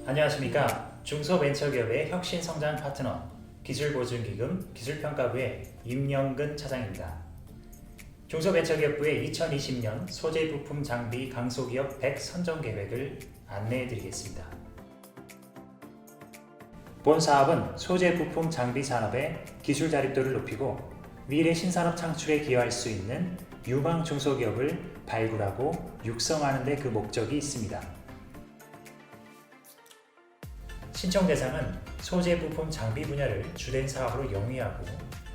안녕하십니까. 중소벤처기업의 혁신성장 파트너 기술보증기금 기술평가부의 임영근 차장입니다. 중소벤처기업부의 2020년 소재부품 장비 강소기업 100 선정계획을 안내해드리겠습니다. 본 사업은 소재부품 장비 산업의 기술 자립도를 높이고 미래 신산업 창출에 기여할 수 있는 유망 중소기업을 발굴하고 육성하는 데 그 목적이 있습니다. 신청 대상은 소재 부품 장비 분야를 주된 사업으로 영위하고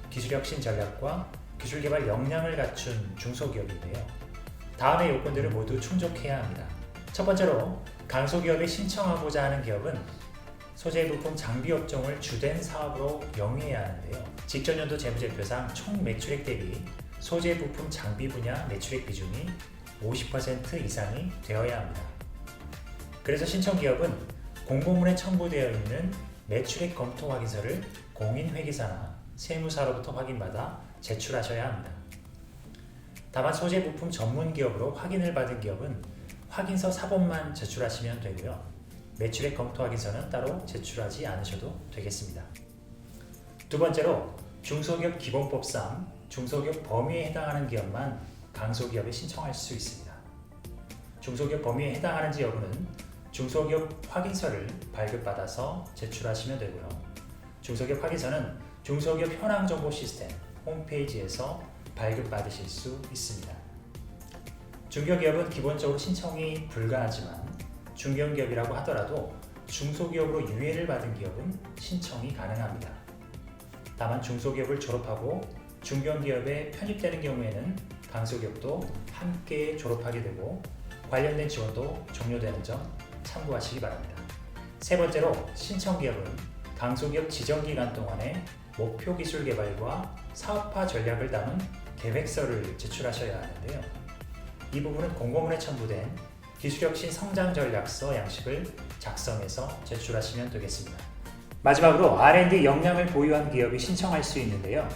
기술혁신 전략과 기술개발 역량을 갖춘 중소기업인데요. 다음의 요건들을 모두 충족해야 합니다. 첫 번째로 강소기업에 신청하고자 하는 기업은 소재 부품 장비 업종을 주된 사업으로 영위해야 하는데요. 직전년도 재무제표상 총 매출액 대비 소재 부품 장비 분야 매출액 비중이 50% 이상이 되어야 합니다. 그래서 신청기업은 공고문에 첨부되어 있는 매출액 검토 확인서를 공인회계사나 세무사로부터 확인받아 제출하셔야 합니다. 다만 소재 부품 전문 기업으로 확인을 받은 기업은 확인서 사본만 제출하시면 되고요. 매출액 검토 확인서는 따로 제출하지 않으셔도 되겠습니다. 두 번째로 중소기업 기본법상 중소기업 범위에 해당하는 기업만 강소기업에 신청할 수 있습니다. 중소기업 범위에 해당하는지 여부는 중소기업 확인서를 발급받아서 제출하시면 되고요. 중소기업 확인서는 중소기업 현황정보 시스템 홈페이지에서 발급받으실 수 있습니다. 중견기업은 기본적으로 신청이 불가하지만 중견기업이라고 하더라도 중소기업으로 유예를 받은 기업은 신청이 가능합니다. 다만 중소기업을 졸업하고 중견기업에 편입되는 경우에는 강소기업도 함께 졸업하게 되고 관련된 지원도 종료되는 점 참고하시기 바랍니다. 세 번째로 신청기업은 강소기업 지정기간 동안에 목표 기술 개발과 사업화 전략을 담은 계획서를 제출하셔야 하는데요. 이 부분은 공고문에 첨부된 기술혁신 성장전략서 양식을 작성해서 제출하시면 되겠습니다. 마지막으로 R&D 역량을 보유한 기업이 신청할 수 있는데요.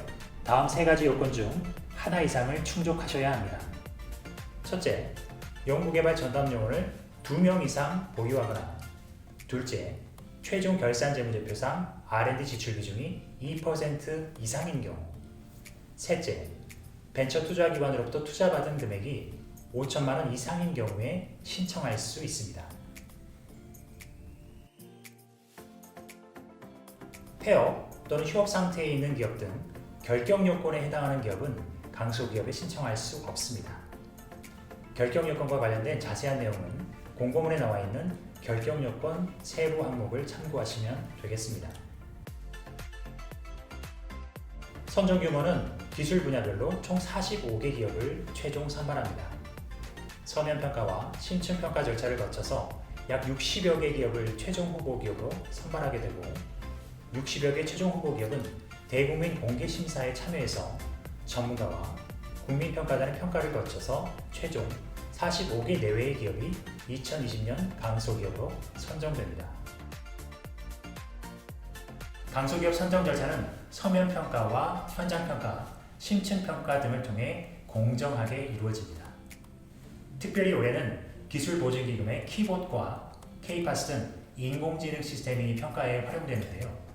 다음 세 가지 요건 중 하나 이상을 충족하셔야 합니다. 첫째, 연구개발 전담요원을 2명 이상 보유하거나, 둘째, 최종 결산 재무제표상 R&D 지출 비중이 2% 이상인 경우, 셋째, 벤처 투자기관으로부터 투자받은 금액이 5천만 원 이상인 경우에 신청할 수 있습니다. 폐업 또는 휴업 상태에 있는 기업 등 결격 요건에 해당하는 기업은 강소기업에 신청할 수 없습니다. 결격 요건과 관련된 자세한 내용은 공고문에 나와 있는 결격 요건 세부 항목을 참고하시면 되겠습니다. 선정 규모는 기술 분야별로 총 45개 기업을 최종 선발합니다. 서면 평가와 심층 평가 절차를 거쳐서 약 60여 개 기업을 최종 후보 기업으로 선발하게 되고 60여 개 최종 후보 기업은 대국민 공개 심사에 참여해서 전문가와 국민평가단의 평가를 거쳐서 최종 45개 내외의 기업이 2020년 강소기업으로 선정됩니다. 강소기업 선정 절차는 서면평가와 현장평가, 심층평가 등을 통해 공정하게 이루어집니다. 특별히 올해는 기술보증기금의 키봇과 K-PAS 등 인공지능 시스템이 평가에 활용되는데요.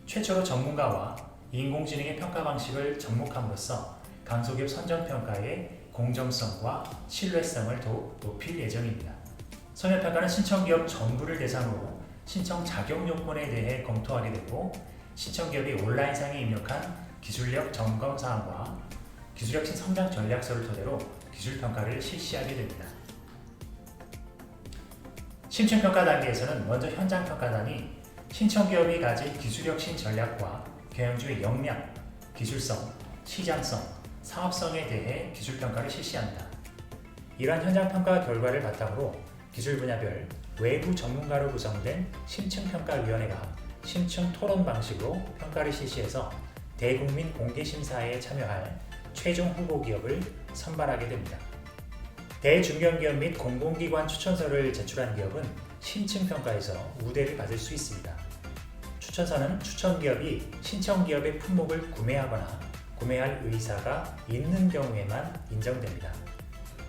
최초로 전문가와 인공지능의 평가 방식을 접목함으로써 강소기업 선정평가의 공정성과 신뢰성을 더욱 높일 예정입니다. 서면평가는 신청기업 전부를 대상으로 신청 자격 요건에 대해 검토하게 되고 신청기업이 온라인상에 입력한 기술력 점검 사항과 기술혁신 성장 전략서를 토대로 기술평가를 실시하게 됩니다. 심층평가 단계에서는 먼저 현장평가단이 신청기업이 가진 기술혁신 전략과 경영주의 역량, 기술성, 시장성, 사업성에 대해 기술평가를 실시합니다. 이러한 현장평가 결과를 바탕으로 기술 분야별 외부 전문가로 구성된 심층평가위원회가 심층 토론 방식으로 평가를 실시해서 대국민 공개심사에 참여할 최종 후보 기업을 선발하게 됩니다. 대중견기업 및 공공기관 추천서를 제출한 기업은 심층평가에서 우대를 받을 수 있습니다. 추천서는 추천기업이 신청기업의 품목을 구매하거나 구매할 의사가 있는 경우에만 인정됩니다.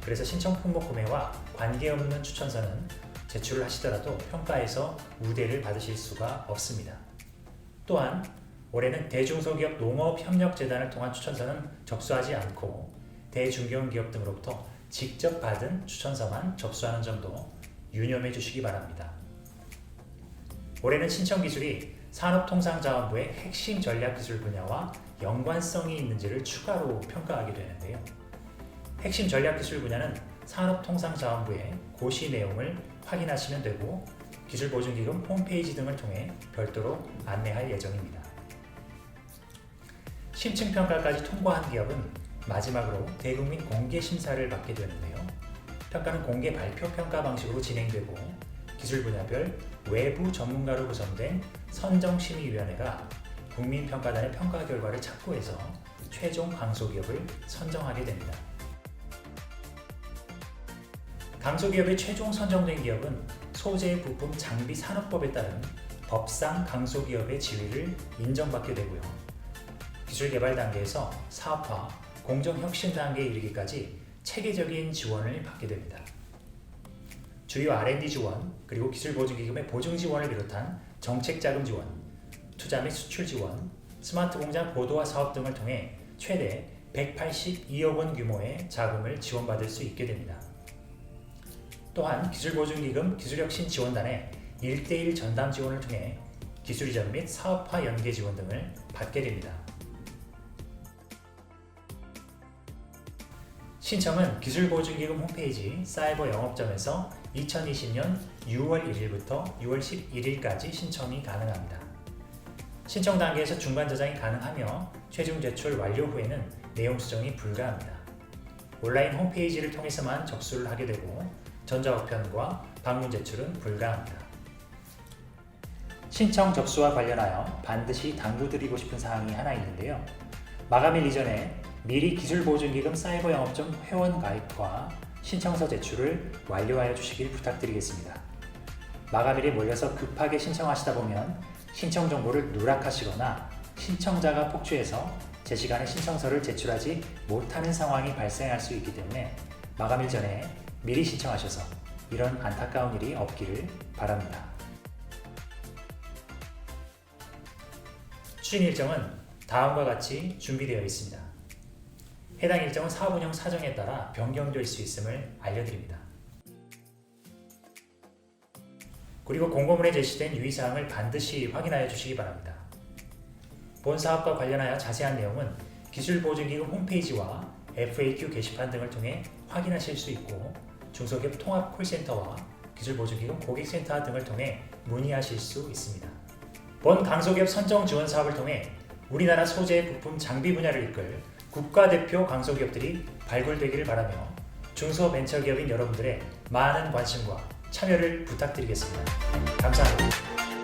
그래서 신청 품목 구매와 관계없는 추천서는 제출을 하시더라도 평가에서 우대를 받으실 수가 없습니다. 또한 올해는 대중소기업 농업협력재단을 통한 추천서는 접수하지 않고 대중견기업 등으로부터 직접 받은 추천서만 접수하는 점도 유념해 주시기 바랍니다. 올해는 신청 기술이 산업통상자원부의 핵심 전략기술 분야와 연관성이 있는지를 추가로 평가하게 되는데요. 핵심 전략기술 분야는 산업통상자원부의 고시 내용을 확인하시면 되고 기술보증기금 홈페이지 등을 통해 별도로 안내할 예정입니다. 심층평가까지 통과한 기업은 마지막으로 대국민 공개심사를 받게 되는데요. 평가는 공개 발표 평가 방식으로 진행되고 기술 분야별 외부 전문가로 구성된 선정심의위원회가 국민평가단의 평가 결과를 참고해서 최종 강소기업을 선정하게 됩니다. 강소기업의 최종 선정된 기업은 소재, 부품, 장비 산업법에 따른 법상 강소기업의 지위를 인정받게 되고요. 기술개발 단계에서 사업화, 공정혁신 단계에 이르기까지 체계적인 지원을 받게 됩니다. 주요 R&D 지원, 그리고 기술보증기금의 보증지원을 비롯한 정책자금 지원, 투자 및 수출 지원, 스마트 공장 고도화 사업 등을 통해 최대 182억 원 규모의 자금을 지원받을 수 있게 됩니다. 또한 기술보증기금 기술혁신지원단의 1:1 전담 지원을 통해 기술이전 및 사업화 연계 지원 등을 받게 됩니다. 신청은 기술보증기금 홈페이지 사이버 영업점에서 2020년 6월 1일부터 6월 11일까지 신청이 가능합니다. 신청 단계에서 중간 저장이 가능하며 최종 제출 완료 후에는 내용 수정이 불가합니다. 온라인 홈페이지를 통해서만 접수를 하게 되고 전자우편과 방문 제출은 불가합니다. 신청 접수와 관련하여 반드시 당부드리고 싶은 사항이 하나 있는데요. 마감일 이전에 미리 기술보증기금 사이버 영업점 회원 가입과 신청서 제출을 완료하여 주시길 부탁드리겠습니다. 마감일에 몰려서 급하게 신청하시다 보면 신청 정보를 누락하시거나 신청자가 폭주해서 제 시간에 신청서를 제출하지 못하는 상황이 발생할 수 있기 때문에 마감일 전에 미리 신청하셔서 이런 안타까운 일이 없기를 바랍니다. 추진 일정은 다음과 같이 준비되어 있습니다. 해당 일정은 사업운영 사정에 따라 변경될 수 있음을 알려드립니다. 그리고 공고문에 제시된 유의사항을 반드시 확인하여 주시기 바랍니다. 본 사업과 관련하여 자세한 내용은 기술보증기금 홈페이지와 FAQ 게시판 등을 통해 확인하실 수 있고 중소기업 통합 콜센터와 기술보증기금 고객센터 등을 통해 문의하실 수 있습니다. 본 강소기업 선정 지원 사업을 통해 우리나라 소재, 부품, 장비 분야를 이끌 국가대표 강소기업들이 발굴되기를 바라며 중소벤처기업인 여러분들의 많은 관심과 참여를 부탁드리겠습니다. 감사합니다.